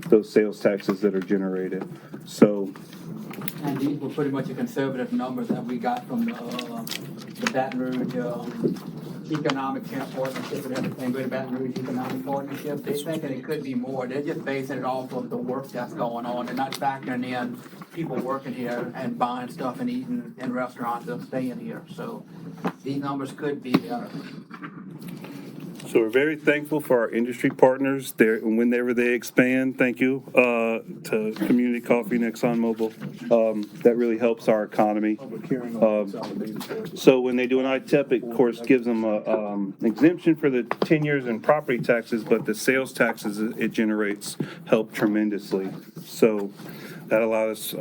those sales taxes that are generated. So, And these were pretty much a conservative numbers that we got from the Baton Rouge Economic Partnership and everything, Greater Baton Rouge Economic Partnership. They think that it could be more. They're just basing it off of the work that's going on. They're not factoring in people working here and buying stuff and eating in restaurants and staying here. So these numbers could be better. So we're very thankful for our industry partners there whenever they expand. Thank you to Community Coffee and ExxonMobil. That really helps our economy. So when they do an ITEP, it of course gives them an exemption for the 10 years in property taxes, but the sales taxes it generates help tremendously. So that allowed us,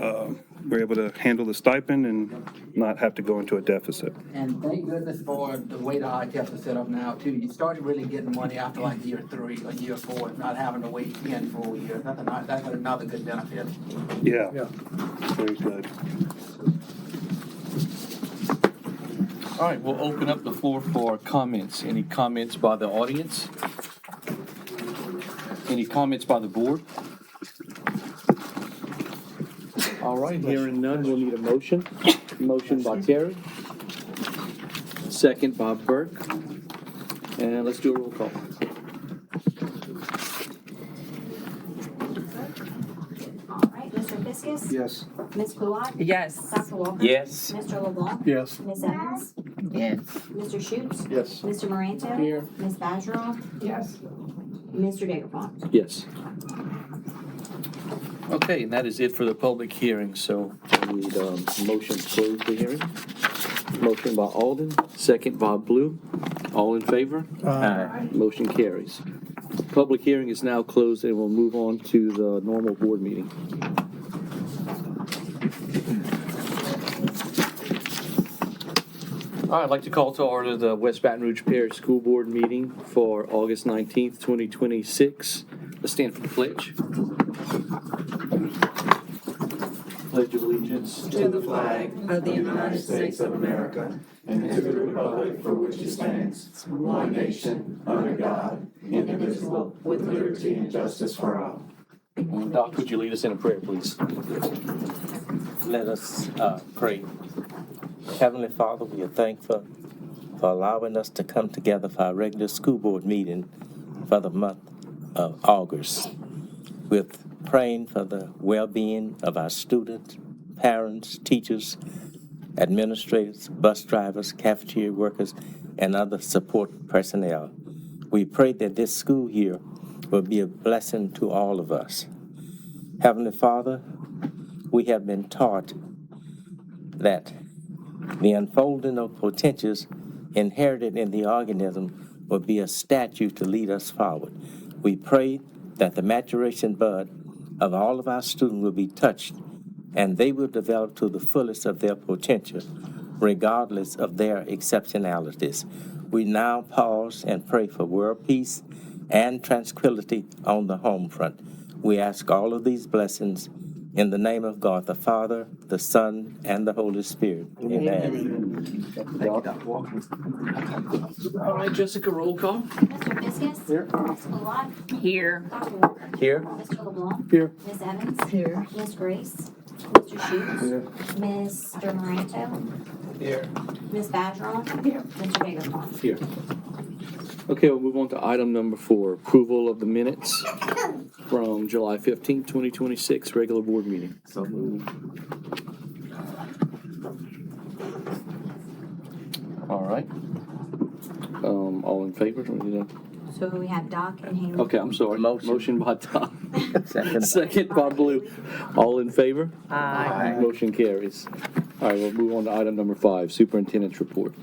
we're able to handle the stipend and not have to go into a deficit. And thank goodness for the way the ITFs are set up now too. You started really getting money after like year 3 or year 4, not having to wait 10 full years. That's another good benefit. Yeah. Very good. All right, we'll open up the floor for comments. Any comments by the audience? Any comments by the board? All right, hearing none, we'll need a motion. Motion by Terry. Second by Burke. And let's do a roll call. All right, Mr. Fiskus? Yes. Ms. Bullock? Yes. Dr. Walker? Yes. Mr. LeBlanc? Yes. Ms. Evans? Yes. Mr. Schutz? Yes. Mr. Moranto? Here. Ms. Badgerall? Yes. Mr. Dagerfeld? Yes. Okay, and that is it for the public hearing, so I need a motion to close the hearing. Motion by Alden, second by Blue. All in favor? Aye. Motion carries. Public hearing is now closed, and we'll move on to the normal board meeting. All right, I'd like to call to order the West Baton Rouge Parish School Board meeting for August 19th, 2026. Let's stand for the pledge. Pledge of allegiance To the flag of the United States of America and to the republic for which it stands, one nation, under God, indivisible, with liberty and justice for all. Doc, could you lead us in a prayer, please? Let us pray. Heavenly Father, we are thankful for allowing us to come together for our regular school board meeting for the month of August, with praying for the well-being of our students, parents, teachers, administrators, bus drivers, cafeteria workers, and other support personnel. We pray that this school year will be a blessing to all of us. Heavenly Father, we have been taught that the unfolding of potentials inherited in the organism will be a statue to lead us forward. We pray that the maturation bud of all of our students will be touched and they will develop to the fullest of their potential, regardless of their exceptionalities. We now pause and pray for world peace and tranquility on the home front. We ask all of these blessings in the name of God, the Father, the Son, and the Holy Spirit. Amen. Thank you, Dr. Walker. All right, Jessica, roll call. Mr. Fiskus? Here. Ms. Bullock? Here. Dr. Walker? Here. Mr. LeBlanc? Here. Ms. Evans? Here. Ms. Grace? Mr. Schutz? Mr. Moranto? Here. Ms. Badgerall? Here. Mr. Dagerfeld? Here. Okay, we'll move on to item number 4, approval of the minutes from July 15th, 2026, regular board meeting. So moved. All right. All in favor? So we have Doc and Haley. Okay, I'm sorry. Motion. By Tom. Second. Second by Blue. All in favor? Aye. Motion carries. All right, we'll move on to item number 5, superintendent's report.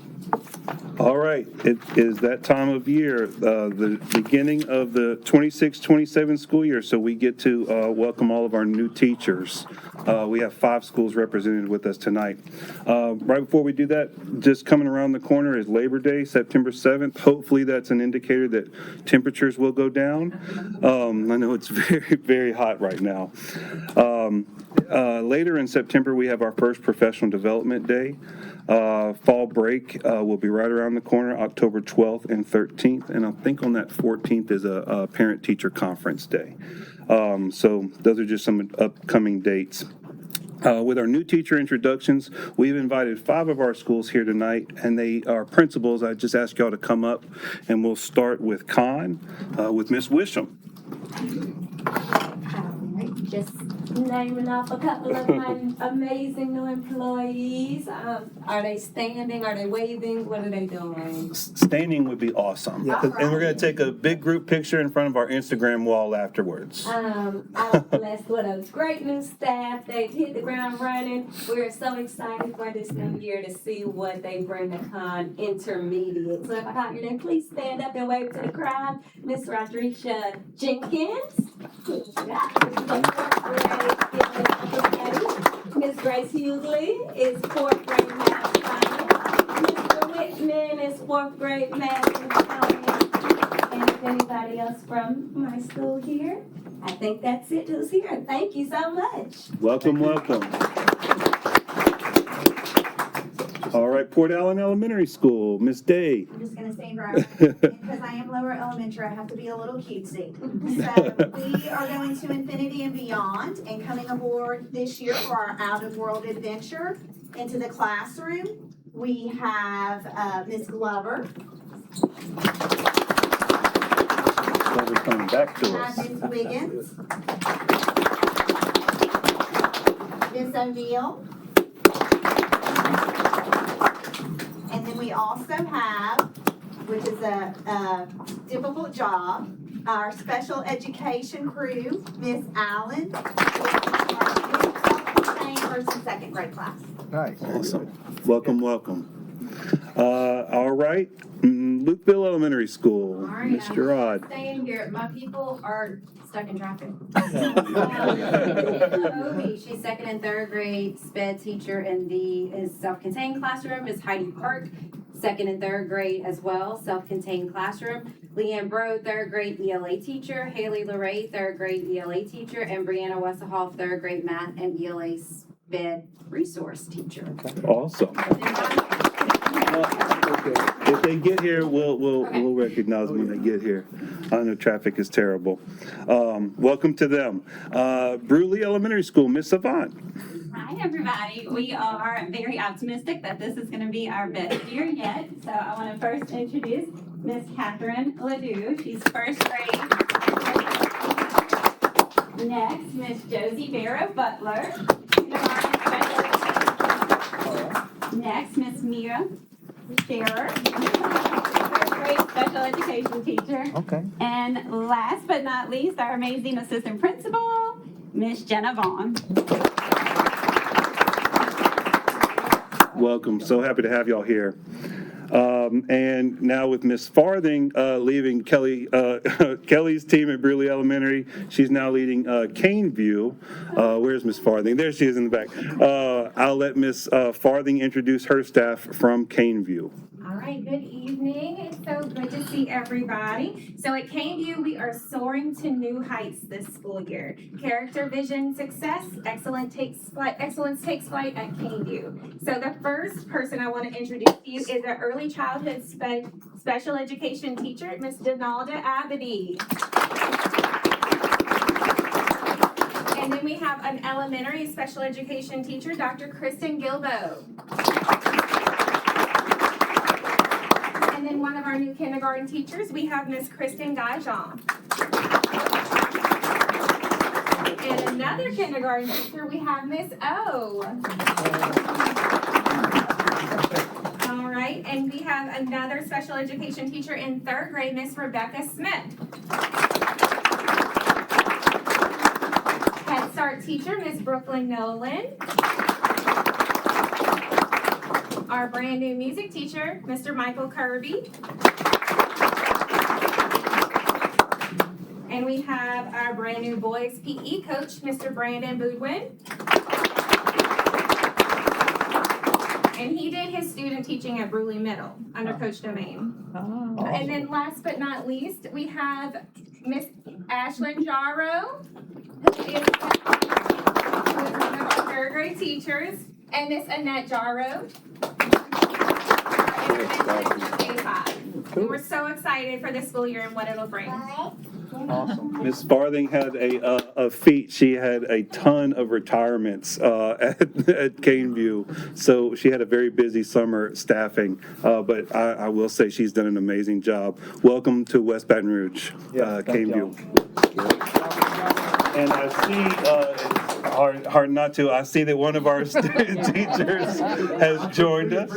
All right, it is that time of year, the beginning of the 26-27 school year, so we get to welcome all of our new teachers. We have 5 schools represented with us tonight. Right before we do that, just coming around the corner is Labor Day, September 7th. Hopefully that's an indicator that temperatures will go down. I know it's very, very hot right now. Later in September, we have our first professional development day. Fall break will be right around the corner, October 12th and 13th, and I think on that 14th is a parent-teacher conference day. So those are just some upcoming dates. With our new teacher introductions, we've invited 5 of our schools here tonight, and they are principals. I just ask y'all to come up, and we'll start with Con, with Miss Wisham. Alright, just naming off a couple of my amazing new employees. Are they standing? Are they waving? What are they doing? Standing would be awesome. Yeah. And we're going to take a big group picture in front of our Instagram wall afterwards. I'm blessed with a great new staff. They've hit the ground running. We're so excited for this new year to see what they bring to Con Intermediate. So if I call your name, please stand up and wave to the crowd. Miss Rodricia Jenkins. Miss Grace Hughley is 4th grade math science. Mr. Whitman is 4th grade math and science. And if anybody else from my school here, I think that's it who's here. Thank you so much. Welcome, welcome. All right, Port Allen Elementary School, Miss Day. I'm just gonna say right, because I am lower elementary, I have to be a little cutesy. So we are going to infinity and beyond and coming aboard this year for our out-of-world adventure into the classroom. We have Miss Glover. Glover's coming back We to have us. Miss Wiggins. Miss O'Neill. And then we also have, which is a difficult job, our special education crew, Miss Allen, our first and second grade class. Awesome. Welcome, welcome. All right, Lukeville Elementary School, All right, Mr. Rod. Staying here, my people are stuck in traffic. Obi, she's 2nd and 3rd grade sped teacher in the self-contained classroom. Is Heidi Park, 2nd and 3rd grade as well, self-contained classroom. Leanne Bro, 3rd grade ELA teacher. Haley LeRae, 3rd grade ELA teacher. And Brianna Wessahoff, 3rd grade math and ELA sped resource teacher. Awesome. If they get here, we'll recognize them when they get here. I know traffic is terrible. Welcome to them. Bruley Elementary School, Miss Savant. Hi, everybody. We are very optimistic that this is going to be our best year yet. So I want to first introduce Miss Catherine Ledoux. She's 1st grade. Next, Miss Josie Barrow Butler. Next, Miss Mira Scherer, 1st grade special education teacher. Okay. And last but not least, our amazing assistant principal, Miss Jenna Vaughn. Welcome. So happy to have y'all here. And now with Miss Farthing leaving Kelly's team at Bruley Elementary, she's now leading Caneview. Where's Miss Farthing? There she is in the back. I'll let Miss Farthing introduce her staff from Caneview. All right, good evening. It's so good to see everybody. So at Caneview, we are soaring to new heights this school year. Character, vision, success, excellence takes flight at Caneview. So the first person I want to introduce to you is an early childhood special education teacher, Miss Donalda Abedy. And then we have an elementary special education teacher, Dr. Kristen Gilbo. And then one of our new kindergarten teachers, we have Miss Kristen Gaijon. And another kindergarten teacher, we have Miss O. All right, and we have another special education teacher in 3rd grade, Miss Rebecca Smith. Head Start teacher, Miss Brooklyn Nolan. Our brand new music teacher, Mr. Michael Kirby. And we have our brand new boys PE coach, Mr. Brandon Boudwin. And he did his student teaching at Bruley Middle under Coach Domain. Awesome. And then last but not least, we have Miss Ashlyn Jarrow, who is one of our 3rd grade teachers, and Miss Annette Jarrow. And we're so excited for this school year and what it'll bring. Awesome. Ms. Farthing had a feat. She had a ton of retirements at Caneview, so she had a very busy summer staffing. But I will say she's done an amazing job. Welcome to West Baton Rouge, Caneview. And I see, it's hard not to, I see that one of our teachers has joined us.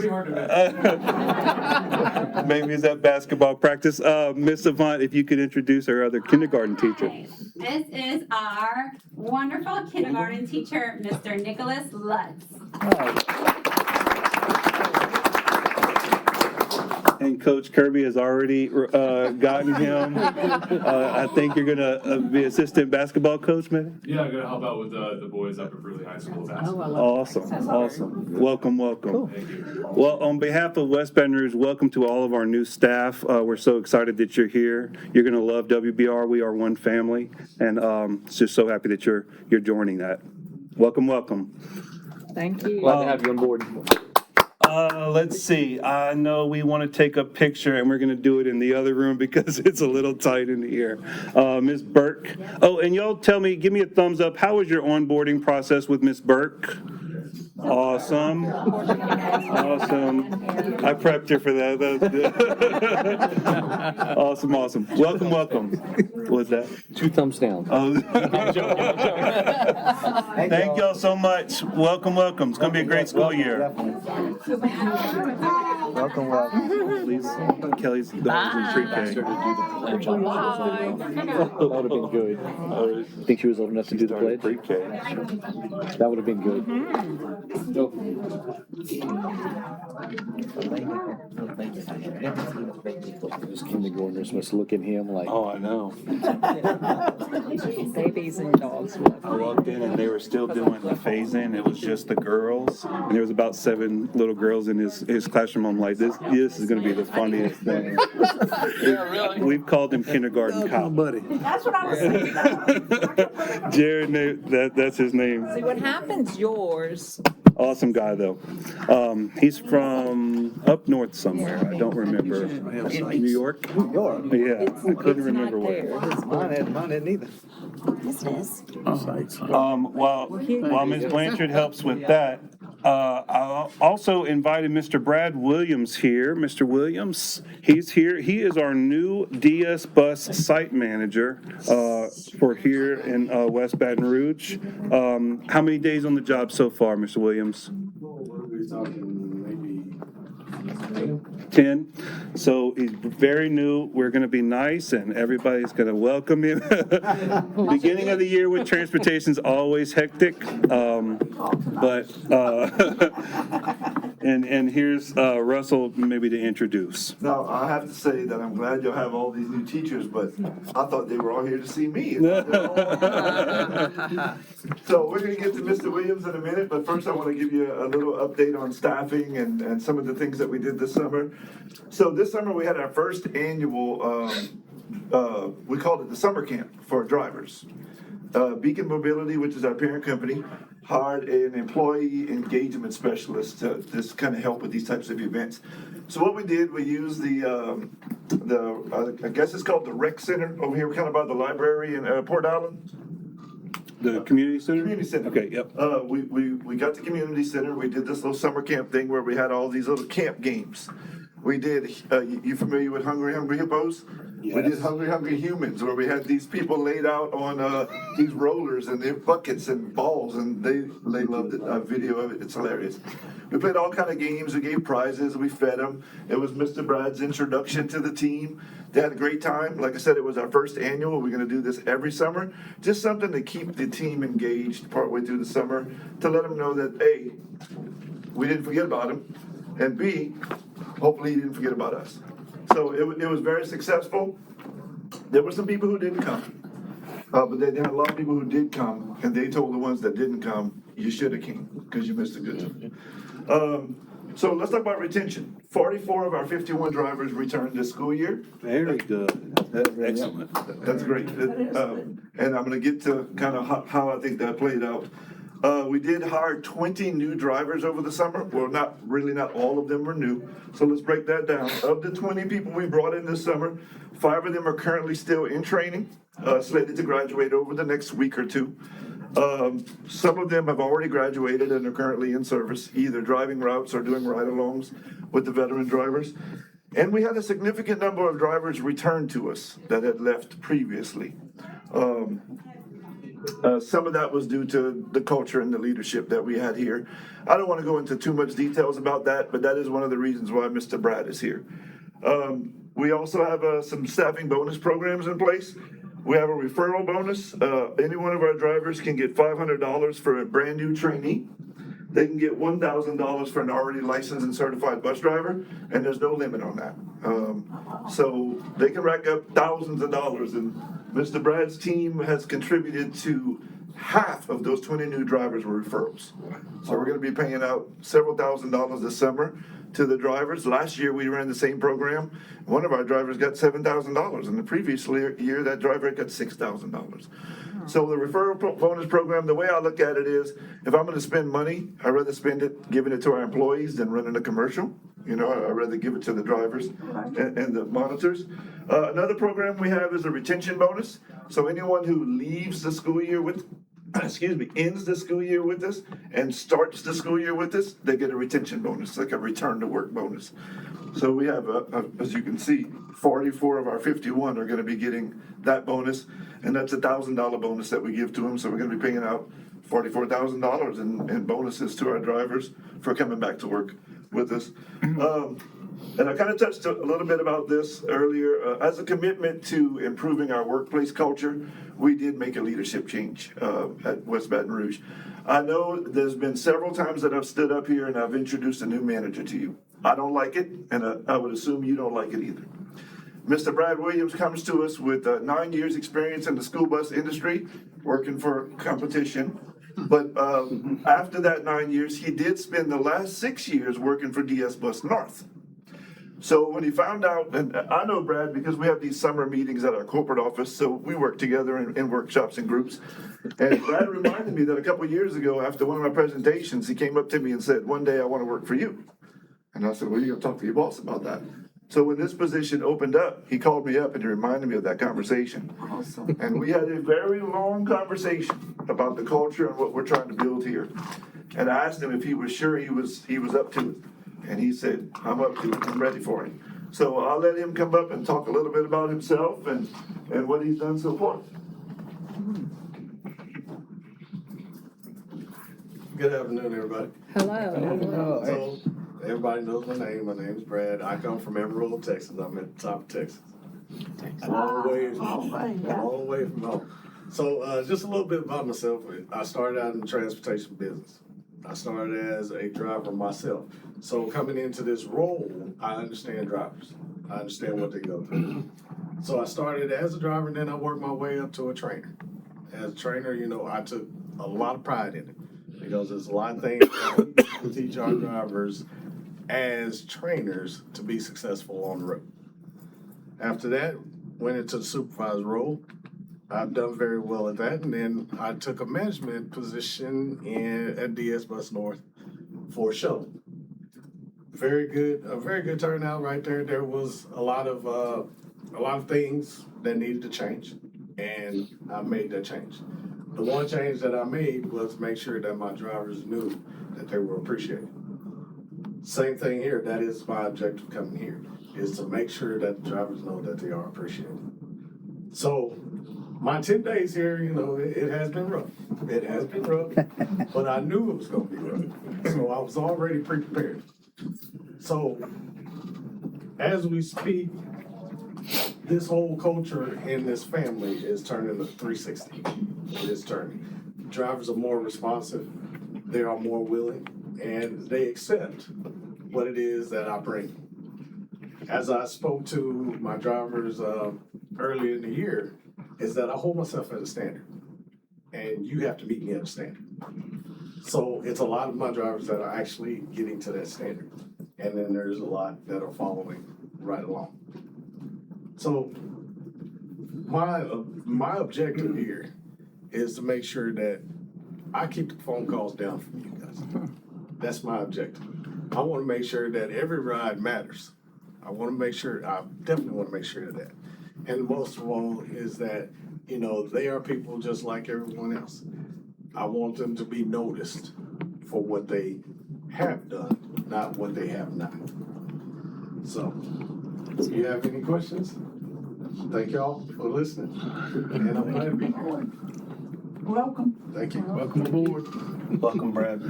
Maybe it's at basketball practice. Miss Avant, if you could introduce our other kindergarten teacher. This is our wonderful kindergarten teacher, Mr. Nicholas Lutz. And Coach Kirby has already gotten him. I think you're gonna be assistant basketball coach, maybe? Yeah, I'm gonna help out with the boys up at Burley High School basketball. Awesome. Welcome. Thank you. Well, on behalf of West Baton Rouge, welcome to all of our new staff. We're so excited that you're here. You're gonna love WBR. We are one family, and just so happy that you're joining that. Welcome. Thank you. Glad to have you on board. Let's see. I know we want to take a picture, and we're going to do it in the other room because it's a little tight in here. Ms. Burke. Oh, and y'all give me a thumbs up. How was your onboarding process with Ms. Burke? Awesome. I prepped her for that. That was good. Awesome. Welcome. What was that? 2 thumbs down. Oh. Thank y'all so much. Welcome. It's going to be a great school year. Welcome. Kelly's daughter's in pre-K. That would have been good. Think she was old enough to do the pledge? Pre-K. That would have been good. Those kindergartners must look at him like, Oh, I know. Babies and dogs. I walked in and they were still doing the phase-in. It was just the girls. And there was about 7 little girls in his classroom. I'm like, this is going to be the funniest thing. Yeah, really? We've called him kindergarten cop. Buddy. That's what I was thinking. Jared, that's his name. See, what happens yours? Awesome guy, though. He's from up north somewhere. I don't remember. New York? New York? Yeah, I couldn't remember where. Mine isn't either. Yes, it is. While Ms. Blanchard helps with that, I also invited Mr. Brad Williams here. Mr. Williams, he's here. He is our new DS Bus site manager for here in West Baton Rouge. How many days on the job so far, Mr. Williams? We're talking maybe 10. So he's very new. We're going to be nice, and everybody's going to welcome him. Beginning of the year with transportation is always hectic, but and here's Russell maybe to introduce. Now, I have to say that I'm glad you'll have all these new teachers, but I thought they were all here to see me. So we're going to get to Mr. Williams in a minute, but first I want to give you a little update on staffing and some of the things that we did this summer. So this summer we had our first annual, we called it the summer camp for drivers. Beacon Mobility, which is our parent company, hired an employee engagement specialist to just kind of help with these types of events. So what we did, we used I guess it's called the rec center over here, kind of by the library in Port Island. The community center? Community center. Okay, yep. We got the community center. We did this little summer camp thing where we had all these little camp games. We did, you familiar with Hungry Hippos? Yes. We did Hungry Humans, where we had these people laid out on these rollers and their buckets and balls, and they loved it. A video of it, it's hilarious. We played all kind of games. We gave prizes. We fed them. It was Mr. Brad's introduction to the team. They had a great time. Like I said, it was our first annual. We're going to do this every summer. Just something to keep the team engaged partway through the summer, to let them know that, A, we didn't forget about them, and B, hopefully he didn't forget about us. So it was very successful. There were some people who didn't come, but they had a lot of people who did come, and they told the ones that didn't come, you should have came, because you missed a good time. So let's talk about retention. 44 of our 51 drivers returned this school year. Very good. That's excellent. That's great. And I'm going to get to kind of how I think that played out. We did hire 20 new drivers over the summer. Well, not all of them were new. So let's break that down. Of the 20 people we brought in this summer, 5 of them are currently still in training, slated to graduate over the next week or two. Some of them have already graduated and are currently in service, either driving routes or doing ride-alongs with the veteran drivers. And we had a significant number of drivers return to us that had left previously. Some of that was due to the culture and the leadership that we had here. I don't want to go into too much details about that, but that is one of the reasons why Mr. Brad is here. We also have some staffing bonus programs in place. We have a referral bonus. Any one of our drivers can get $500 for a brand new trainee. They can get $1,000 for an already licensed and certified bus driver, and there's no limit on that. So they can rack up thousands of dollars, and Mr. Brad's team has contributed to half of those 20 new drivers were referrals. So we're gonna be paying out several $1,000s this summer to the drivers. Last year, we ran the same program. One of our drivers got $7,000, and the previous year, that driver got $6,000. So the referral bonus program, the way I look at it is, if I'm gonna spend money, I'd rather spend it giving it to our employees than running a commercial. You know, I'd rather give it to the drivers and the monitors. Another program we have is a retention bonus. So anyone who leaves the school year with, ends the school year with us and starts the school year with us, they get a retention bonus, like a return to work bonus. So we have, as you can see, 44 of our 51 are gonna be getting that bonus, and that's $1,000 bonus that we give to them. So we're gonna be paying out $44,000 in bonuses to our drivers for coming back to work with us. And I kind of touched a little bit about this earlier. As a commitment to improving our workplace culture, we did make a leadership change at West Baton Rouge. I know there's been several times that I've stood up here and I've introduced a new manager to you. I don't like it, and I would assume you don't like it either. Mr. Brad Williams comes to us with 9 years' experience in the school bus industry, working for competition. But after that 9 years, he did spend the last 6 years working for DS Bus North. So when he found out, and I know Brad because we have these summer meetings at our corporate office, so we work together in workshops and groups. And Brad reminded me that a couple of years ago, after one of my presentations, he came up to me and said, "One day I want to work for you." And I said, "Well, you're going to talk to your boss about that." So when this position opened up, he called me up and he reminded me of that conversation. Awesome. And we had a very long conversation about the culture and what we're trying to build here. And I asked him if he was sure he was up to it. And he said, "I'm up to it, I'm ready for it." So I'll let him come up and talk a little bit about himself and what he's done so far. Good afternoon, everybody. Hello. So, everybody knows my name. My name's Brad. I come from Amarillo, Texas. I'm at the top of Texas. A long way from home. So, just a little bit about myself. I started out in the transportation business. I started as a driver myself. So coming into this role, I understand drivers. I understand what they go through. So I started as a driver, and then I worked my way up to a trainer. As a trainer, you know, I took a lot of pride in it because there's a lot of things that we teach our drivers as trainers to be successful on the road. After that, went into the supervisor role. I've done very well at that, and then I took a management position at DS Bus North for a shuttle. A very good turnout right there. There was a lot of things that needed to change, and I made that change. The one change that I made was make sure that my drivers knew that they were appreciated. Same thing here. That is my objective coming here, is to make sure that the drivers know that they are appreciated. So my 10 days here, you know, it has been rough. It has been rough, but I knew it was going to be rough. So I was already pre-prepared. So as we speak, this whole culture in this family is turning a 360. It is turning. Drivers are more responsive. They are more willing, and they accept what it is that I bring. As I spoke to my drivers earlier in the year, is that I hold myself at a standard, and you have to meet me at a standard. So it's a lot of my drivers that are actually getting to that standard, and then there's a lot that are following right along. So my objective here is to make sure that I keep the phone calls down from you guys. That's my objective. I want to make sure that every ride matters. I definitely want to make sure of that. And most of all is that, they are people just like everyone else. I want them to be noticed for what they have done, not what they have not. So, do you have any questions? Thank y'all for listening. And I'm glad to be here. Welcome. Thank you. Welcome aboard. Welcome, Brad.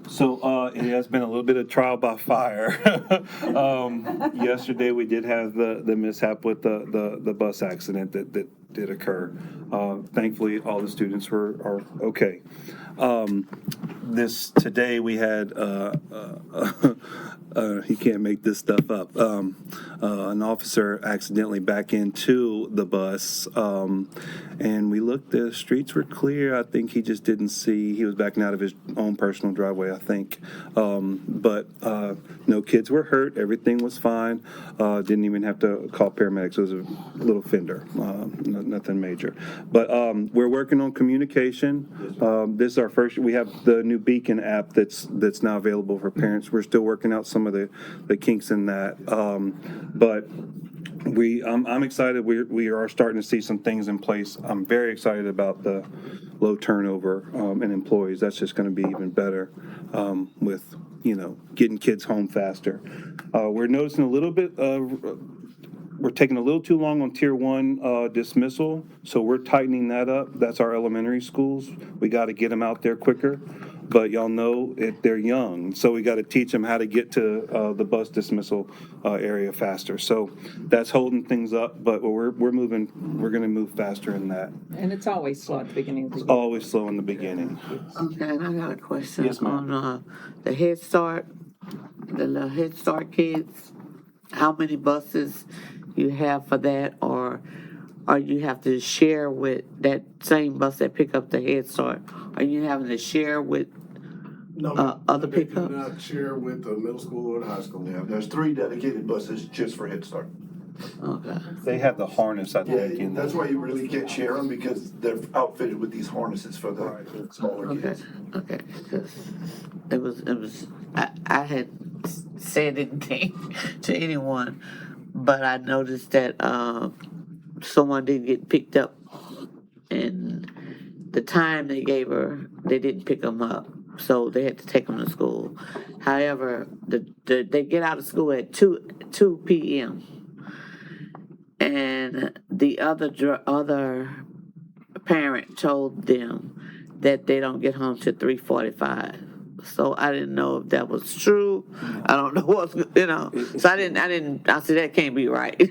So it has been a little bit of trial by fire. Yesterday, we did have the mishap with the bus accident that did occur. Thankfully, all the students are okay. Today we had he can't make this stuff up. An officer accidentally back into the bus, and we looked. The streets were clear. I think he just didn't see. He was backing out of his own personal driveway, I think. But no kids were hurt. Everything was fine. Didn't even have to call paramedics. It was a little fender, nothing major. But we're working on communication. This is our first. We have the new Beacon app that's now available for parents. We're still working out some of the kinks in that, but I'm excited. We are starting to see some things in place. I'm very excited about the low turnover in employees. That's just going to be even better with getting kids home faster. We're noticing a little bit. We're taking a little too long on tier 1 dismissal, so we're tightening that up. That's our elementary schools. We got to get them out there quicker. But y'all know they're young, so we got to teach them how to get to the bus dismissal area faster. So that's holding things up, but we're moving. We're going to move faster in that. And it's always slow at the beginning of the It's year. always slow in the beginning. Okay, and I got a question Yes, ma'am. on the Head Start, the little Head Start kids. How many buses you have for that, or you have to share with that same bus that pick up the Head Start? Are you having to share with other They do pickups? not share with the middle school or the high school. Yeah, there's 3 dedicated buses just for Head Start. Okay. They have the harness, I Yeah, think. in that's the- why you really can't share them, because they're outfitted with these harnesses for the smaller Okay, kids. okay, because it was, I had said anything to anyone, but I noticed that, someone did get picked up, and the time they gave her, they didn't pick them up, so they had to take them to school. However, they get out of school at 2 p.m. And the other parent told them that they don't get home till 3:45. So I didn't know if that was true. I don't know what's, So I said, that can't be right.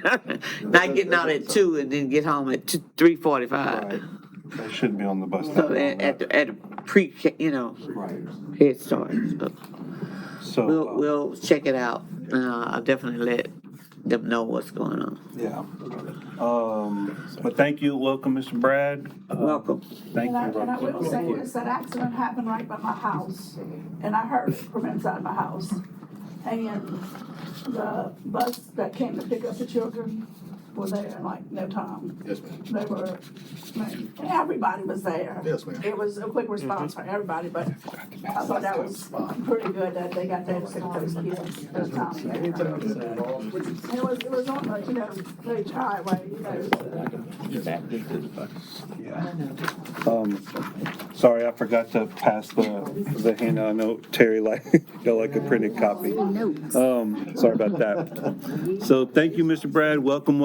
Not getting out at 2 and then get home at 3:45. They shouldn't be on the bus. So at the pre, Head Start. So We'll check it out. I'll definitely let them know what's going on. yeah. But thank you. Welcome, Mr. Brad. Welcome. Thank And I you. will say this, that accident happened right by my house, and I heard it from inside my house. And the bus that came to pick up the children were there in like no time. Yes, ma'am. They were, man, everybody was there. Yes, ma'am. It was a quick response for everybody, but I thought that was pretty good that they got there to pick those kids at a time. Anytime it's involved, It was on the, the highway, Sorry, I forgot to pass the handout. I know Terry got like a printed copy. Sorry about that. So thank you, Mr. Brad. Welcome.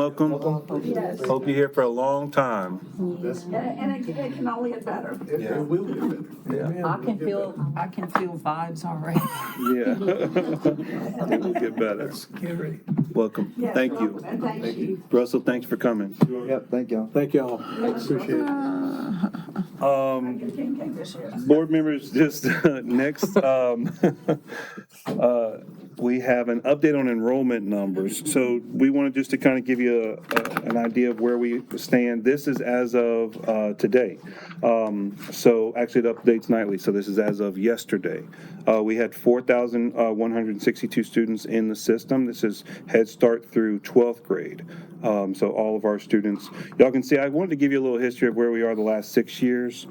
Yes. Hope you're here for a long time. And it can only get better. it will get better. I can feel vibes already. Yeah. It will get better. Welcome. Yes, Thank welcome, you. and thank you. Russell, thanks for coming. Yep, thank y'all. Thank y'all. Appreciate it. King came this year. Board members, just next, we have an update on enrollment numbers. So we wanted just to kind of give you an idea of where we stand. This is as of today. So actually it updates nightly, so this is as of yesterday. We had 4,162 students in the system. This is Head Start through 12th grade. So all of our students, y'all can see, I wanted to give you a little history of where we are the last 6 years.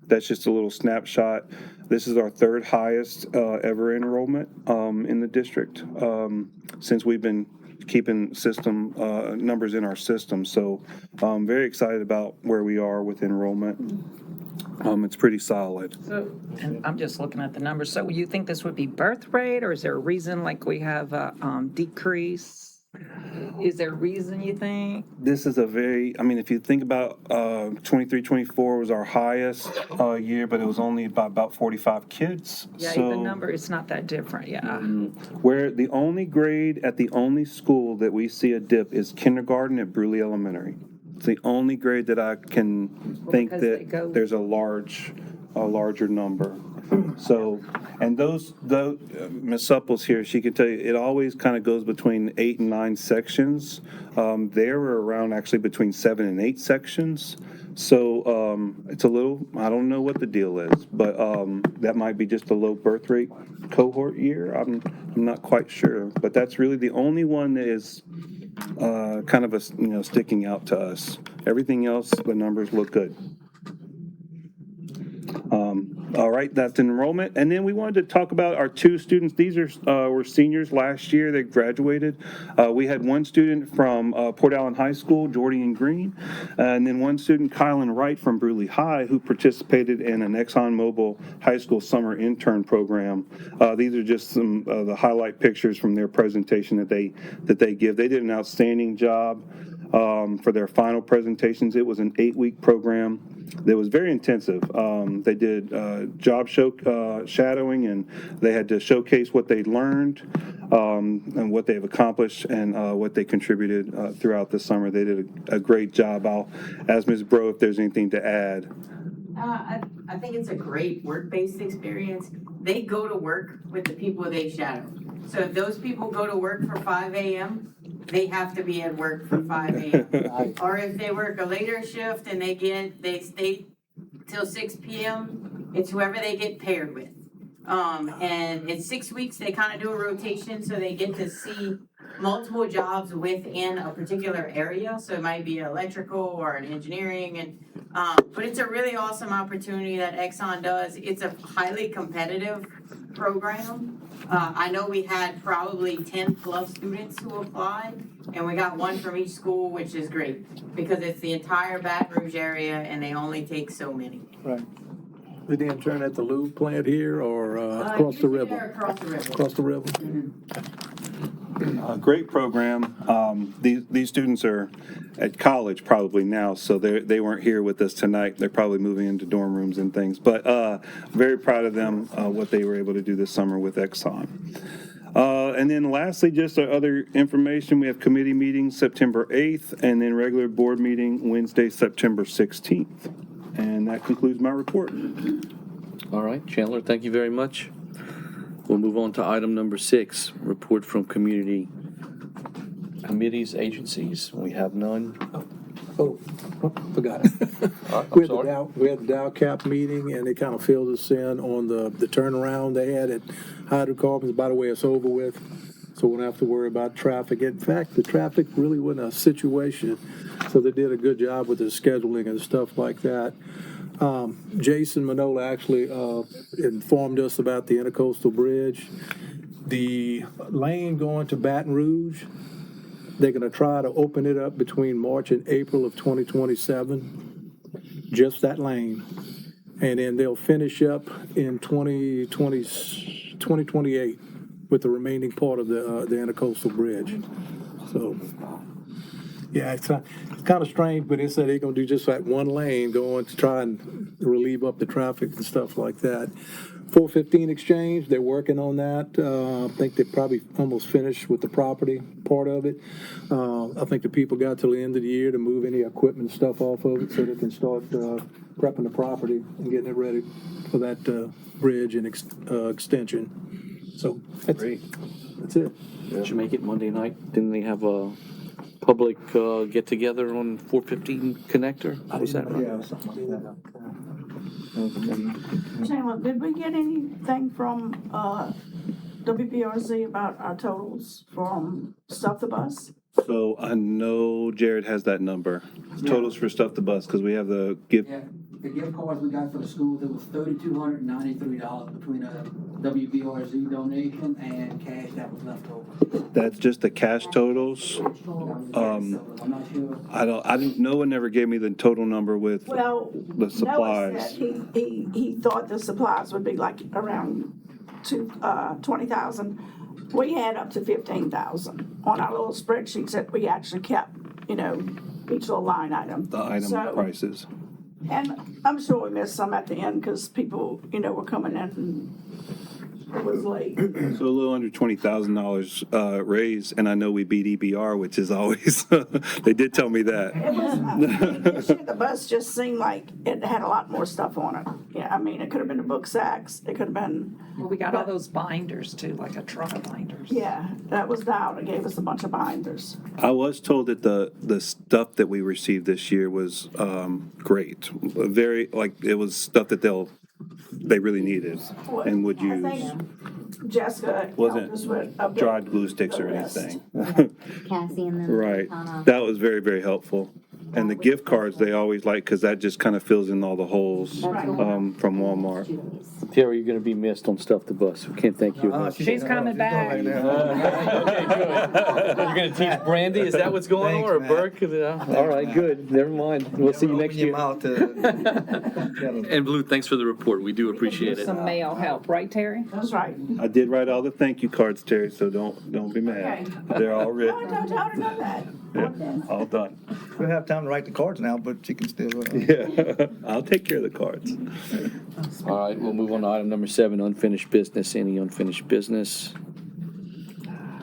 That's just a little snapshot. This is our third highest ever enrollment in the district since we've been keeping system numbers in our system. So I'm very excited about where we are with enrollment. It's pretty solid. So, and I'm just looking at the numbers. So you think this would be birth rate, or is there a reason like we have a decrease? Is there a reason you think? This is a very, I mean, if you think about 23, 24 was our highest year, but it was only by about 45 kids. Yeah, So the number is not that different, yeah. where the only grade at the only school that we see a dip is kindergarten at Bruley Elementary. It's the only grade that I can think because they that go- there's a larger number. So, and Ms. Supple's here, she can tell you, it always kind of goes between 8 and 9 sections. They were around actually between 7 and 8 sections. So it's a little, I don't know what the deal is, but that might be just a low birth rate cohort year. I'm not quite sure, but that's really the only one that is kind of sticking out to us. Everything else, the numbers look good. All right, that's enrollment. And then we wanted to talk about our 2 students. These were seniors last year. They graduated. We had one student from Port Allen High School, Jordan Green, and then one student, Kylan Wright from Bruley High, who participated in an ExxonMobil High School Summer Intern Program. These are just some of the highlight pictures from their presentation that they give. They did an outstanding job for their final presentations. It was an 8-week program that was very intensive. They did job shadowing, and they had to showcase what they learned and what they've accomplished and what they contributed throughout the summer. They did a great job. I'll ask Ms. Bro if there's anything to add. I think it's a great work-based experience. They go to work with the people they shadow. So if those people go to work for 5 a.m., they have to be at work for 5 a.m. Or if they work a later shift and they stay till 6 p.m., it's whoever they get paired with. And it's 6 weeks, they kind of do a rotation, so they get to see multiple jobs within a particular area. So it might be electrical or an engineering, but it's a really awesome opportunity that Exxon does. It's a highly competitive program. I know we had probably 10 plus students who applied, and we got one from each school, which is great because it's the entire Baton Rouge area and they only take so many. Right. Did the intern at the Louis plant here or across the river? Across the river. Across the river. Great program. These students are at college probably now, so they weren't here with us tonight. They're probably moving into dorm rooms and things. But very proud of them, what they were able to do this summer with Exxon. And then lastly, just our other information, we have committee meetings September 8th, and then regular board meeting Wednesday, September 16th. And that concludes my report. All right, Chandler, thank you very much. We'll move on to item number 6, report from community committees, agencies. We have none. Oh, forgot. We had the Dow Cap meeting, and they kind of filled us in on the turnaround they had at hydrocarbons. By the way, it's over with, so we don't have to worry about traffic. In fact, the traffic really wasn't a situation, so they did a good job with the scheduling and stuff like that. Jason Manola actually informed us about the Intercoastal Bridge. The lane going to Baton Rouge, they're going to try to open it up between March and April of 2027, just that lane. And then they'll finish up in 2028 with the remaining part of the Intercoastal Bridge. So, yeah, it's kind of strange, but they said they're going to do just that one lane going to try and relieve up the traffic and stuff like that. 415 Exchange, they're working on that. I think they probably almost finished with the property part of it. I think the people got till the end of the year to move any equipment and stuff off of it so they can start prepping the property and getting it ready for that bridge and extension. So that's Great. That's it. Did you make it Monday night? Didn't they have a public get-together on 415 connector? Was that right? Yeah, something like that. Chandler, did we get anything from WPRZ about our totals from Stuff the Bus? So I know Jared has that number. Totals for Stuff the Bus, because we have the the gift cards we got for the schools, it was $3,293 between a WBRZ donation and cash that was left over. That's just the cash totals. I'm not sure. No one ever gave me the total number with Well, the Noah supplies. said he thought the supplies would be like around 20,000. We had up to 15,000 on our little spreadsheets that we actually kept, each little line item. The item So- prices. And I'm sure we missed some at the end because people, were coming in and it was late. So a little under $20,000 raised, and I know we beat EBR, which is always, they did tell me that. It was, this year the bus just seemed like it had a lot more stuff on it. Yeah, it could have been the book sacks, it could have been. Well, we got all those binders too, like a truck of binders. Yeah, that was Dow that gave us a bunch of binders. I was told that the stuff that we received this year was great. Very, it was stuff that they really needed and would I use. think Jessica helped Wasn't us with a bit. dried glue sticks or the rest. anything. Cassie and them. Right. That was very, very helpful. And the gift cards, they always like, because that just kind of fills in all the holes from Walmart. Terry, you're gonna be missed on Stuff the Bus. We can't thank you enough. She's coming back. Okay, good. You're gonna teach Brandy, is that what's going on, or Burke? All right, good, never mind. We'll see you next year. And Blue, thanks for the report, we do appreciate it. Some mail help, right, Terry? That's right. I did write all the thank you cards, Terry, so don't be mad. They're all No, written. don't tell her that. Yeah, all done. We have time to write the cards now, but you can still. Yeah, I'll take care of the cards. All right, we'll move on to item number 7, unfinished business. Any unfinished business?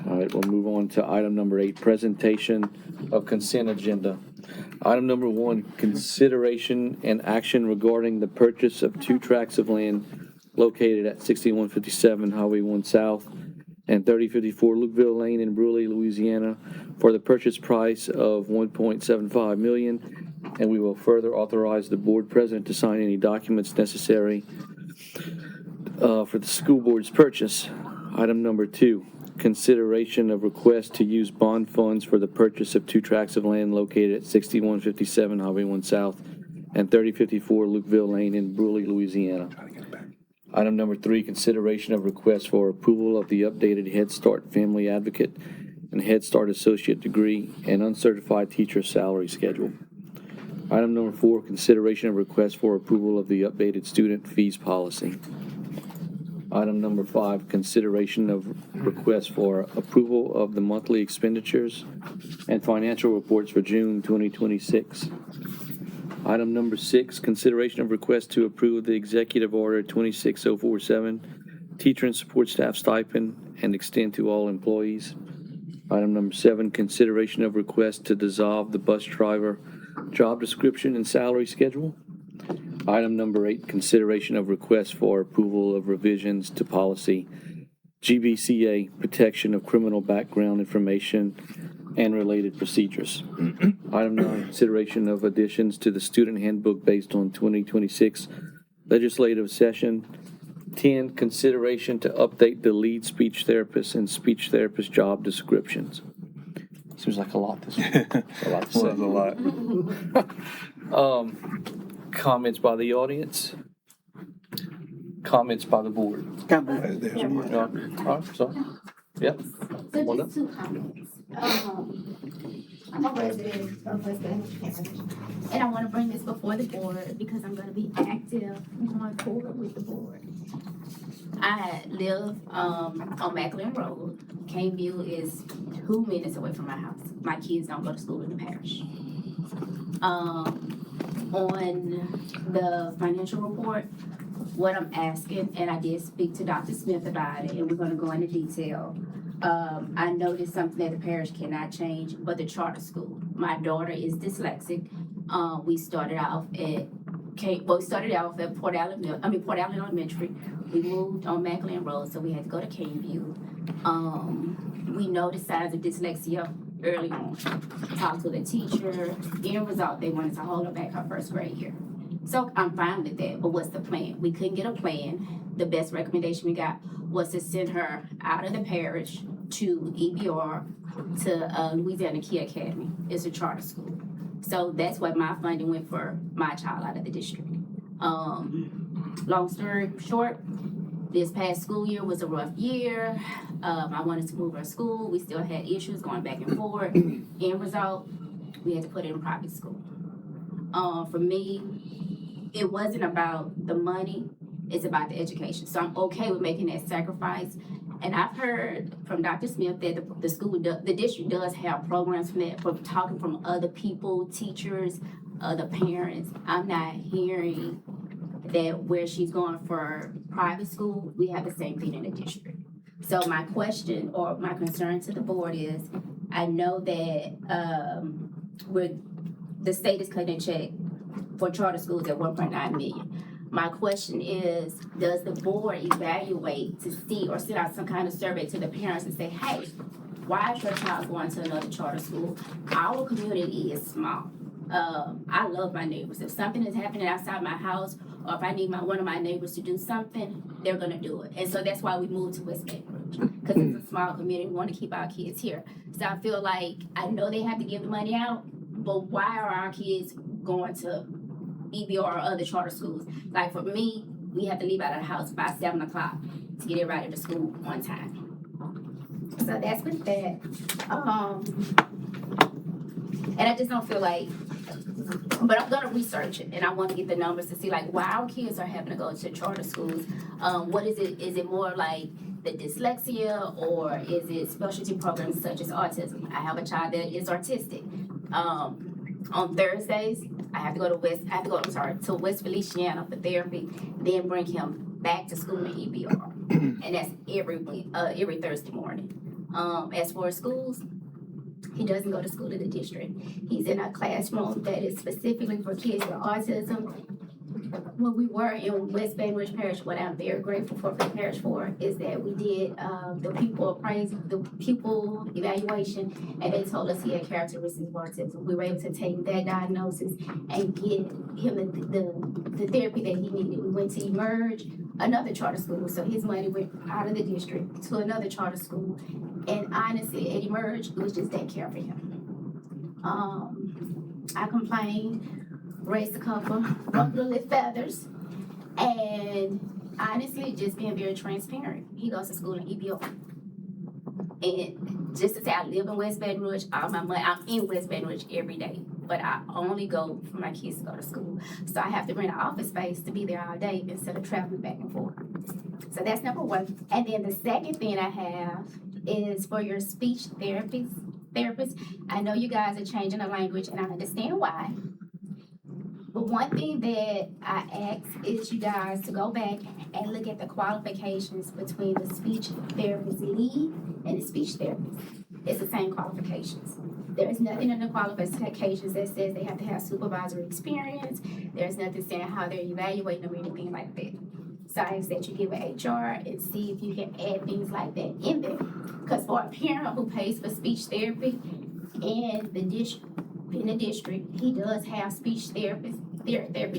All right, we'll move on to item number 8, presentation of consent agenda. Item number 1, consideration and action regarding the purchase of 2 tracts of land located at 6157 Highway 1 South and 3054 Lukeville Lane in Bruley, Louisiana, for the purchase price of $1.75 million. And we will further authorize the board president to sign any documents necessary for the school board's purchase. Item number 2, consideration of request to use bond funds for the purchase of 2 tracts of land located at 6157 Highway 1 South and 3054 Lukeville Lane in Bruley, Louisiana. Item number 3, consideration of request for approval of the updated Head Start Family Advocate and Head Start Associate Degree and uncertified teacher salary schedule. Item number 4, consideration of request for approval of the updated student fees policy. Item number 5, consideration of request for approval of the monthly expenditures and financial reports for June 2026. Item number 6, consideration of request to approve the Executive Order 26047, teacher and support staff stipend, and extend to all employees. Item number 7, consideration of request to dissolve the bus driver job description and salary schedule. Item number 8, consideration of request for approval of revisions to policy GBCA, protection of criminal background information and related procedures. Item 9, consideration of additions to the student handbook based on 2026 legislative session. 10, consideration to update the lead speech therapist and speech therapist job descriptions. Seems like a lot this week. A lot to say. Was a lot. Comments by the audience? Comments by the board? Comment. All right, sorry. Yep. So Wanda? just 2 comments. I'm a resident of West Baton, and I want to bring this before the board because I'm going to be active going forward with the board. I live on Macklin Road. Caneview is 2 minutes away from my house. My kids don't go to school in the parish. On the financial report, what I'm asking, and I did speak to Dr. Smith about it, and we're gonna go into detail. I noticed something that the parish cannot change, but the charter school. My daughter is dyslexic. We started off at Port Allen Elementary. We moved on Macklin Road, so we had to go to Caneview. We noticed signs of dyslexia early on. Talked to the teacher. End result, they wanted to hold her back her first grade year. So I'm fine with that, but what's the plan? We couldn't get a plan. The best recommendation we got was to send her out of the parish to EBR, to Louisiana Key Academy. It's a charter school. So that's what my funding went for my child out of the district. Long story short, this past school year was a rough year. I wanted to move our school. We still had issues going back and forth. End result, we had to put it in private school. For me, it wasn't about the money, it's about the education. So I'm okay with making that sacrifice. And I've heard from Dr. Smith that the district does have programs from that, from talking from other people, teachers, other parents. I'm not hearing that where she's going for private school, we have the same thing in the district. So my question or my concern to the board is, I know that the state is cutting a check for charter schools at 1.9 million. My question is, does the board evaluate to see or send out some kind of survey to the parents and say, hey, why is your child going to another charter school? Our community is small. I love my neighbors. If something is happening outside my house, or if I need one of my neighbors to do something, they're gonna do it. And so that's why we moved to West Baton Rouge, because it's a small community. We want to keep our kids here. So I feel like, I know they have to give the money out, but why are our kids going to EBR or other charter schools? Like for me, we have to leave out of the house by 7 o'clock to get everybody to school on time. So that's with that. And I just don't feel like, but I'm gonna research it, and I want to get the numbers to see like why our kids are having to go to charter schools. What is it? Is it more like the dyslexia, or is it specialty programs such as autism? I have a child that is autistic. On Thursdays, I have to go to West Feliciana for therapy, then bring him back to school in EBR, and that's every Thursday morning. As for schools, he doesn't go to school in the district. He's in a classroom that is specifically for kids with autism. When we were in West Baton Rouge Parish, what I'm very grateful for the parish for is that we did the pupil evaluation, and they told us he had characteristics of autism. We were able to take that diagnosis and get him the therapy that he needed. We went to Emerge, another charter school, so his money went out of the district to another charter school. And honestly, at Emerge, it was just that care for him. I complained, raised a couple, ruffled a little feathers, and honestly, just being very transparent. He goes to school in EBO. And just to say, I live in West Baton Rouge, all my money, I'm in West Baton Rouge every day, but I only go for my kids to go to school. So I have to rent an office space to be there all day instead of traveling back and forth. So that's number one. And then the second thing I have is for your speech therapists. I know you guys are changing the language, and I understand why. But one thing that I ask is you guys to go back and look at the qualifications between the speech therapist lead and the speech therapist. It's the same qualifications. There's nothing in the qualifications that says they have to have supervisory experience. There's nothing saying how they're evaluating them or anything like that. So I ask that you give an HR and see if you can add things like that in there. Because for a parent who pays for speech therapy in the district, he does have speech therapy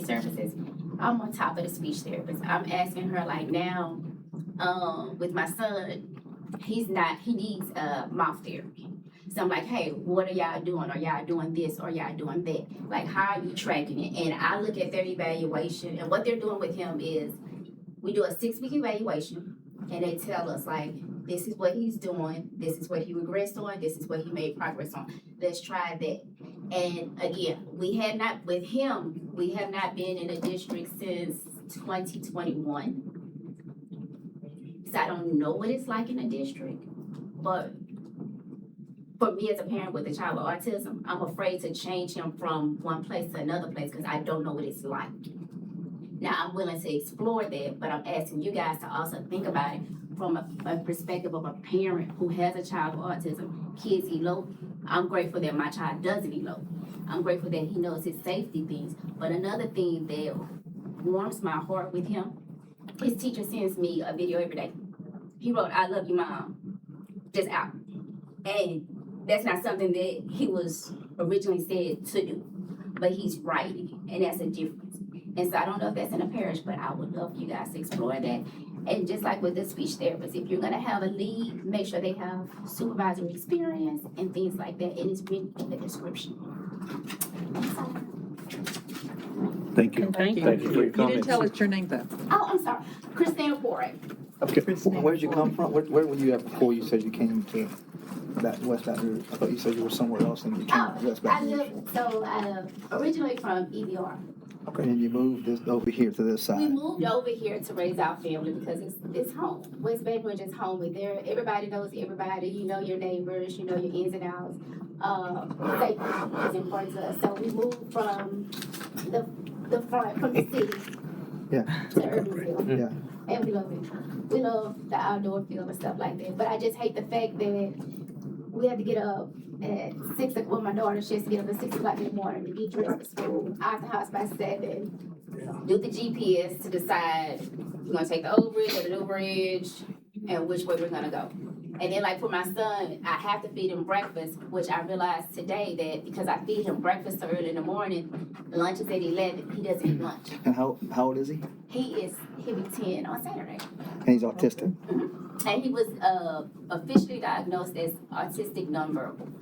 services. I'm on top of the speech therapist. I'm asking her like now, with my son, he needs mouth therapy. So I'm like, hey, what are y'all doing? Are y'all doing this or y'all doing that? Like, how are you tracking it? And I look at their evaluation, and what they're doing with him is, we do a 6-week evaluation, and they tell us like, this is what he's doing, this is what he regressed on, this is what he made progress on. Let's try that. And again, we have not been in a district since 2021. So I don't know what it's like in a district, but for me as a parent with a child with autism, I'm afraid to change him from one place to another place because I don't know what it's like. Now, I'm willing to explore that, but I'm asking you guys to also think about it from a perspective of a parent who has a child with autism. Kids elope. I'm grateful that my child doesn't elope. I'm grateful that he knows his safety things. But another thing that warms my heart with him, his teacher sends me a video every day. He wrote, "I love you, Mom," just out. And that's not something that he was originally said to do, but he's writing, and that's a difference. And so I don't know if that's in a parish, but I would love for you guys to explore that. And just like with the speech therapist, if you're gonna have a lead, make sure they have supervisory experience and things like that, and it's written in the description. Thank you. Thank you. Thank you for your You didn't comments. tell us your name though. Oh, I'm sorry, Christina Porter. Okay, where'd you come from? Where were you at before you said you came to West Baton Rouge? I thought you said you were somewhere else and you came to West I Baton Rouge. originally from EBR. Okay, and you moved this over here to this We side. moved over here to raise our family because it's home. West Baton Rouge is home. Everybody knows everybody. You know your neighbors. You know your ins and outs. Safety is important to us. So we moved from the front, from the city Yeah. to Urbanville. Yeah. And we love it. We love the outdoor field and stuff like that. But I just hate the fact that we had to get up at 6 o'clock. Well, my daughter, she has to get up at 6 o'clock in the morning to get dressed for school. Out the house by 7. Do the GPS to decide we're gonna take the old bridge or the new bridge and which way we're gonna go. And then like for my son, I have to feed him breakfast, which I realized today that because I feed him breakfast so early in the morning, lunch is at 11, he doesn't eat lunch. And how old is he? He'll be 10 on Saturday. And he's autistic. And he was officially diagnosed as autistic nonverbal.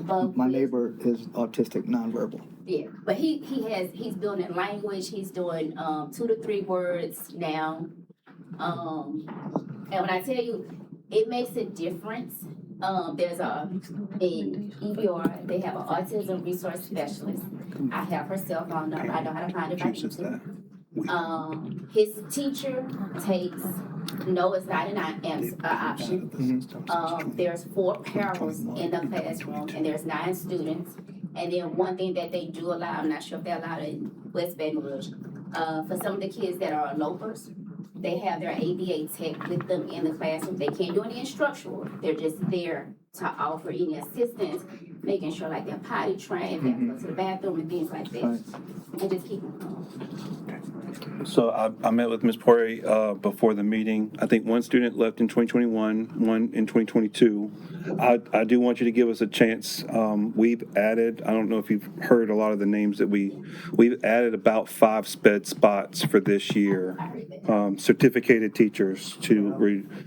But My neighbor is autistic nonverbal. yeah, but he's building language. He's doing 2 to 3 words now. And when I tell you, it makes a difference. There's in EBR, they have an autism resource specialist. I have her cell phone number. I know how to find it by YouTube. His teacher takes, no, it's not an option. There's 4 parallels in the classroom and there's 9 students. And then one thing that they do allow, I'm not sure if they allow it in West Baton Rouge, for some of the kids that are elopers, they have their ABA tech with them in the classroom. They can't do any instructional work. They're just there to offer any assistance, making sure like they're potty trained, they go to the bathroom and things like that. And just keep them calm. So I met with Ms. Poirier before the meeting. I think 1 student left in 2021, 1 in 2022. I do want you to give us a chance. We've added, I don't know if you've heard a lot of the names that we've added about 5 sped spots for this year. Certificated teachers to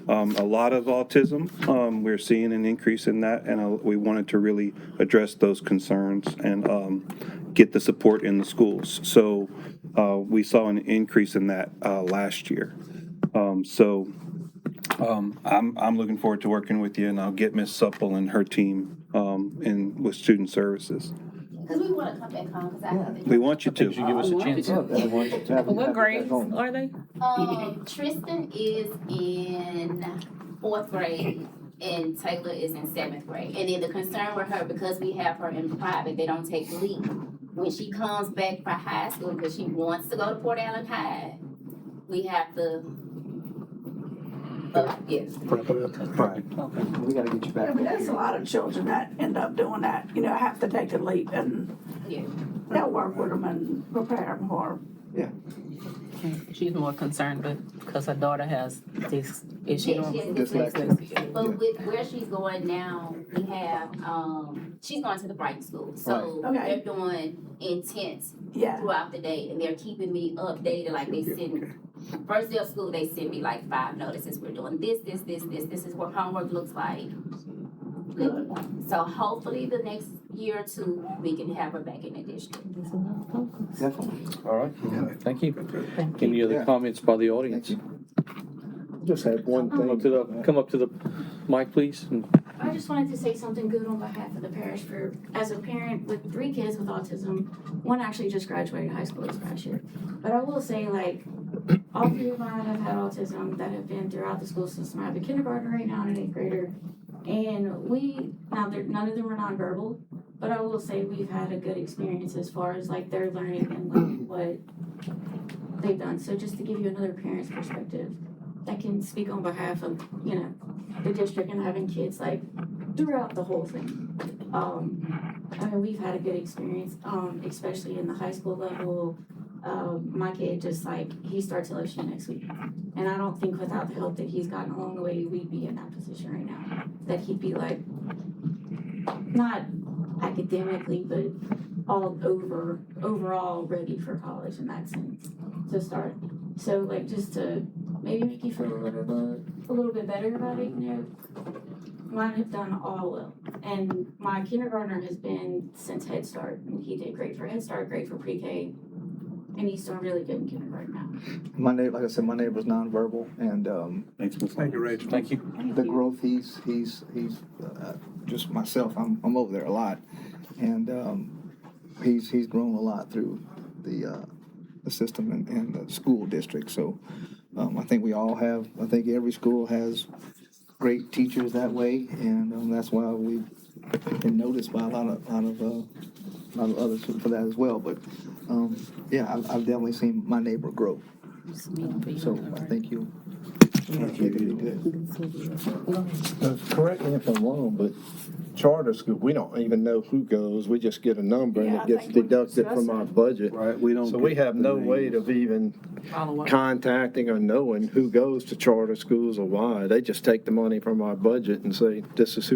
a lot of autism. We're seeing an increase in that, and we wanted to really address those concerns and get the support in the schools. So we saw an increase in that last year. I'm looking forward to working with you, and I'll get Ms. Supple and her team with student services. Because we want to come back home, because I love it. We want you to. You give us a chance. We want you to. What grades are they? Tristan is in 4th grade and Taylor is in 7th grade. And then the concern with her, because we have her in private, they don't take leave. When she comes back for high school, because she wants to go to Port Allen High, we have to, yes. Right. We gotta get you back. Yeah, but there's a lot of children that end up doing that, have to take a leap and Yeah. they'll work with them and prepare them for. She's more concerned because her daughter has this issue. Yes, she has dyslexia. But with where she's going now, we have, she's going to the Brighton School. So they're doing intense throughout the day, and they're keeping me updated. Like they send, first day of school, they send me like 5 notices. We're doing this. This is what homework looks like. Good. So hopefully the next year or 2, we can have her back in the district. Definitely. All right, thank you. Any other comments by the audience? Just had one thing. Come up to the mic, please. I just wanted to say something good on behalf of the parish as a parent with 3 kids with autism. One actually just graduated high school this past year. But I will say, all 3 of mine have had autism that have been throughout the school system. I have a kindergartner right now and an 8th grader. And none of them are nonverbal, but I will say we've had a good experience as far as their learning and what they've done. So just to give you another parent's perspective, I can speak on behalf of, the district and having kids throughout the whole thing. We've had a good experience, especially in the high school level. My kid just he starts LSU next week. And I don't think without the help that he's gotten along the way, we'd be in that position right now. That he'd be not academically, but overall ready for college in that sense to start. So just to maybe make you feel a little bit better about it, mine have done all well. And my kindergartner has been since Head Start, and he did great for Head Start, great for pre-K. And he's doing really good in kindergarten now. My neighbor, like I said, my neighbor's nonverbal, and Thank you, Rachel. Thank you. the growth he's just myself. I'm over there a lot, and he's grown a lot through the system and the school district. So I think we all have. I think every school has great teachers that way, and that's why we've been noticed by a lot of others for that as well. But yeah, I've definitely seen my neighbor grow. So I think you. Correct me if I'm wrong, but charter school, we don't even know who goes. We just get a number and Yeah, it I gets think we deducted from discussed our it. budget. Right, we don't. So we get have the no names. way of even contacting or knowing who goes to charter schools or why. They just take the money from our budget and say, this is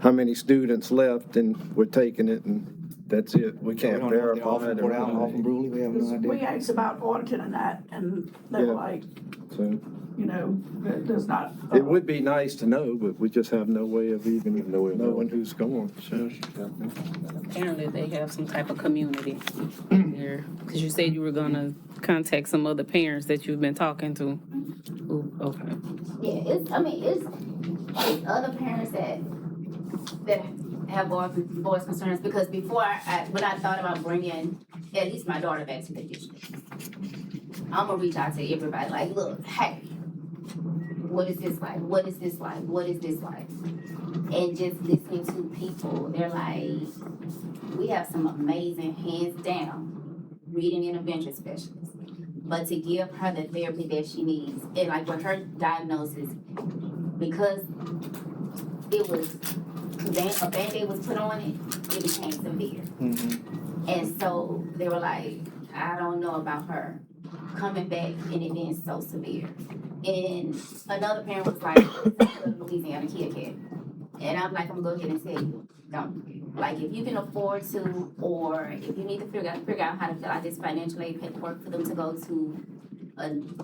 how many students left, and we're taking it, and that's it. We can't don't know if they verify offer it. Port Allen, offer Bruley. We have no idea. We asked about auditing and that, and they were Yeah. like, So you know, that does not. it would be nice to know, but we just have no way of even knowing who's going. So. Apparently, they have some type of community there. Because you said you were gonna contact some other parents that you've been talking to. Ooh, okay. Yeah, it's other parents that have voiced concerns, because before when I thought about bringing at least my daughter back to the district, I'm gonna reach out to everybody, like, look, hey, what is this like? What is this like? What is this like? And just listening to people, they're like, we have some amazing, hands down, reading intervention specialists. But to give her the therapy that she needs, and like with her diagnosis, because it was, a Band-Aid was put on it, it became severe. And so they were like, I don't know about her coming back and it being so severe. And another parent was like, Louisiana Kid Care. And I'm like, I'm gonna go ahead and tell you, don't. Like, if you can afford to, or if you need to figure out how to fill out this financial aid paperwork for them to go to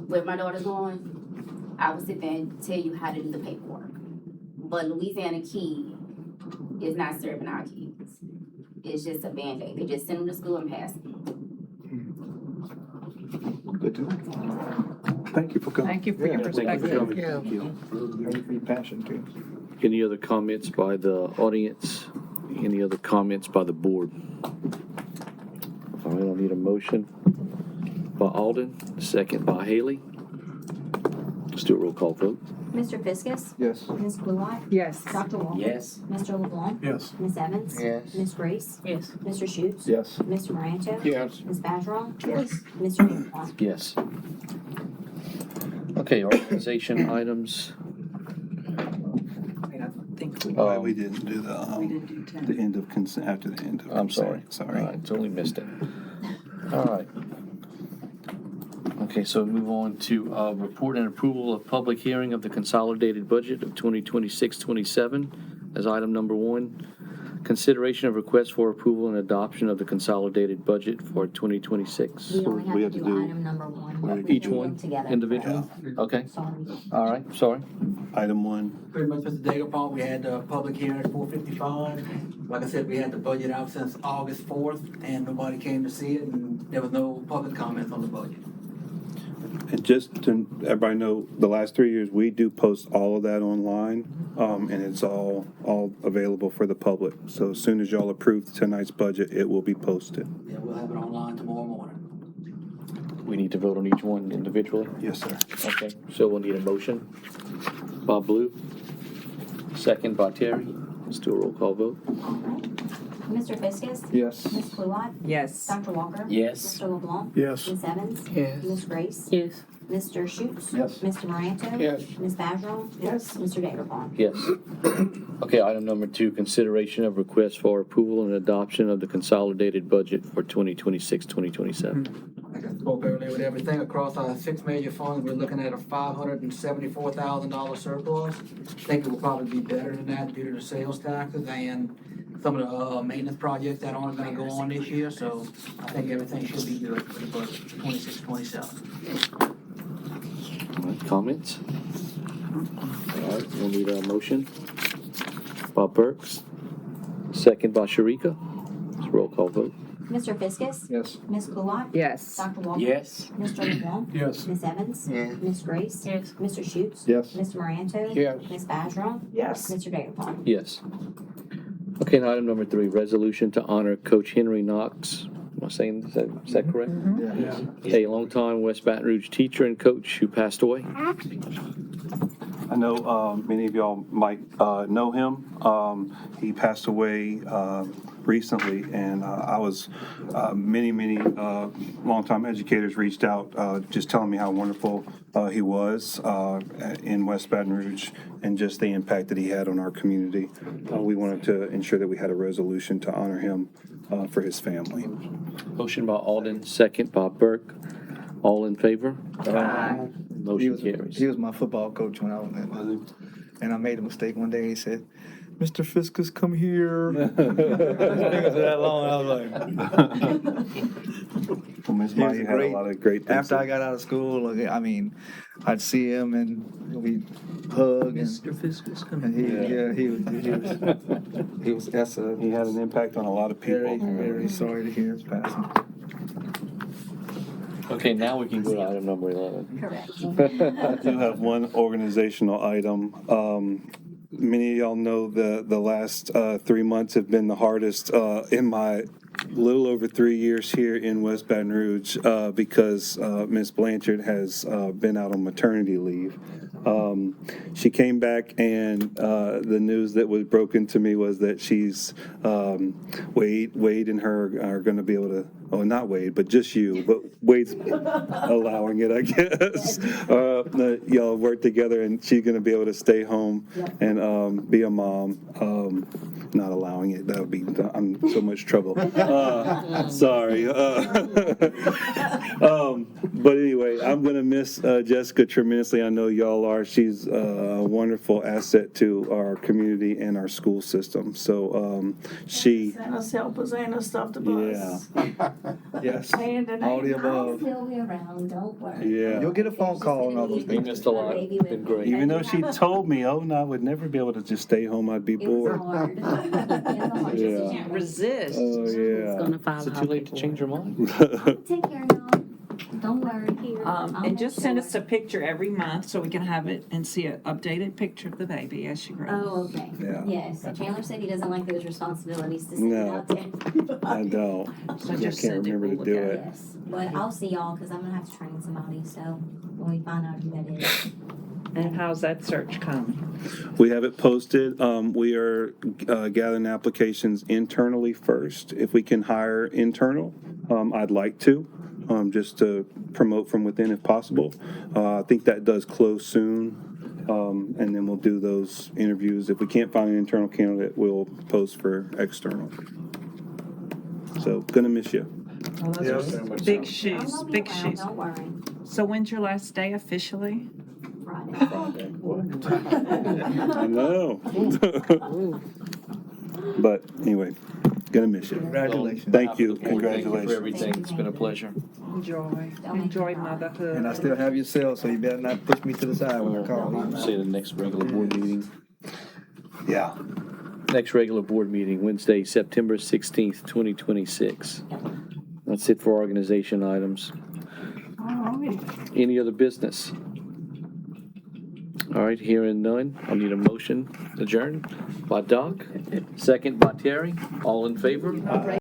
where my daughter's going, I will sit there and tell you how to do the paperwork. But Louisiana Key is not serving our kids. It's just a Band-Aid. They just send them to school and pass them. Good to know. Thank you for coming. Thank you for your perspective. Thank you for your passion too. Any other comments by the audience? Any other comments by the board? All right, I'll need a motion by Alden, second by Haley. Let's do a roll call vote. Mr. Fiskus? Yes. Ms. Blulock? Yes. Dr. Walker? Yes. Mr. LeBlanc? Yes. Ms. Evans? Yes. Ms. Grace? Yes. Mr. Schutz? Yes. Mr. Moranto? Yes. Ms. Badgerall? Yes. Mr. Vanderpump? Yes. Okay, organization items. I think We didn't do the end of consent, after the end of. I'm sorry. consent. Sorry. All right, totally missed it. All right. Okay, so we move on to report and approval of public hearing of the consolidated budget of 2026-27 as item number 1. Consideration of request for approval and adoption of the consolidated budget for 2026. We only we have have to to do do- item number 1. Each We do one them together. individually? Okay, Sorry. all right, sorry. Item 1. Pretty much, Mr. Dagapont, we had the public hearing at 4:55. Like I said, we had the budget out since August 4th, and nobody came to see it, and there was no public comments on the budget. And just to everybody know, the last 3 years, we do post all of that online, and it's all available for the public. So as soon as y'all approve tonight's budget, it will be posted. Yeah, we'll have it online tomorrow morning. We need to vote on each one individually? Yes, sir. Okay, so we'll need a motion. Bob Blue, second by Terry. Let's do a roll call vote. All right. Mr. Fiskus? Yes. Ms. Blulock? Yes. Dr. Walker? Yes. Mr. LeBlanc? Yes. Ms. Evans? Yes. Ms. Grace? Yes. Mr. Schutz? Yes. Mr. Moranto? Yes. Ms. Badgerall? Yes. Mr. Vanderpump? Yes. Okay, item number 2, consideration of request for approval and adoption of the consolidated budget for 2026-2027. Like I spoke earlier, with everything across our 6 major funds, we're looking at a $574,000 surplus. I think it will probably be better than that due to the sales taxes and some of the maintenance projects that aren't gonna go on this year, so I think everything should be good for the budget, 26-27. All right, comments? All right, we'll need a motion. Bob Burks, second by Sharika. Let's roll call vote. Mr. Fiskus? Yes. Ms. Cooley? Yes. Dr. Walker? Yes. Mr. LeBlanc? Yes. Ms. Evans? Yes. Ms. Grace? Yes. Mr. Schutz? Yes. Mr. Moranto? Yes. Ms. Badron? Yes. Mr. Davenport? Yes. Okay, and item number 3, resolution to honor Coach Henry Knox. Am I saying, is that correct? Yeah. A longtime West Baton Rouge teacher and coach who passed away. I know many of y'all might know him. He passed away recently, and I was many longtime educators reached out just telling me how wonderful he was in West Baton Rouge and just the impact that he had on our community. We wanted to ensure that we had a resolution to honor him for his family. Motion by Alden, second by Burke. All in favor? Aye. Motion carries. He was my football coach when I was in, and I made a mistake one day. He said, "Mr. Fiskus, come here." His fingers were that long. I was like, Well, Ms. He was Maya a had a great- lot of great things. After I got out of school, I mean, I'd see him and we'd hug. Mr. Fiskus, come And he was. That's a. He had an impact on a lot of people. Very sorry to hear his passing. Okay, now we can go to item number 11. Correct. I do have one organizational item. Many of y'all know the last 3 months have been the hardest in my little over 3 years here in West Baton Rouge because Miss Blanchard has been out on maternity leave. She came back, and the news that was broken to me was that she's Wade and her are going to be able to. Oh, not Wade, but just you. But Wade's allowing it, I guess. Y'all work together, and she's going to be able to stay home and be a mom. Not allowing it. That would be. I'm in so much trouble. Sorry. But anyway, I'm going to miss Jessica tremendously. I know y'all are. She's a wonderful asset to our community and our school system. So she. Send us helpers and us stuff to bus. Yeah. Yes. Hand in All the hand. I'll above. still be around, don't worry. Yeah. You'll get a phone call and all those You things. missed a lot. Been great. Even though she told me, oh, no, I would never be able to just stay home. I'd be It was bored. hard. It was hard. Yeah. Just Can't resist. Oh, It's yeah. gonna follow Is it too late to change your mind? Take care, y'all. Don't worry. I'll And make just send sure. us a picture every month so we can have it and see an updated picture of the baby as she grows. Oh, okay. Yeah. Yes, Chandler said he doesn't like those responsibilities to send it No. out there. I don't. So I just can't send it, remember we'll to look do at it. Yes, but I'll see y'all, because I'm gonna have to train somebody, so when we find out who that is. And how's that search coming? We have it posted. We are gathering applications internally first. If we can hire internal, I'd like to, just to promote from within if possible. I think that does close soon. And then we'll do those interviews. If we can't find an internal candidate, we'll post for external. So, gonna miss you. Well, those Yes. are big I'm shoes, gonna be big around, shoes. don't worry. So when's your last day officially? Friday. I know. But anyway, gonna miss you. Congratulations. Thank you. Thank you for Congratulations. everything. It's been a pleasure. Enjoy motherhood. And I still have your cell, so you better not push me to the side when I call. See you the next regular board meeting. Yeah. Next regular board meeting, Wednesday, September 16th, 2026. That's it for organization items. Any other business? All right, hearing none, I'll need a motion adjourned by Doc, second by Terry. All in favor?